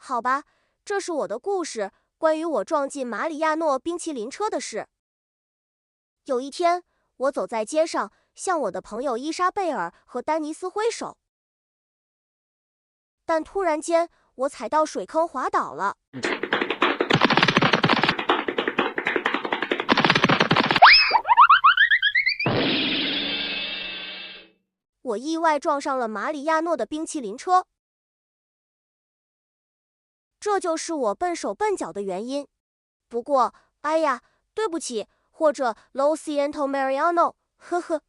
好吧，这是我的故事，关于我撞进马里亚诺冰淇淋车的事。有一天，我走在街上，向我的朋友伊莎贝尔和丹尼斯挥手，但突然间，我踩到水坑滑倒了。我意外撞上了马里亚诺的冰淇淋车，这就是我笨手笨脚的原因。不过，哎呀，对不起，或者 Lo siento Mariano， 呵呵。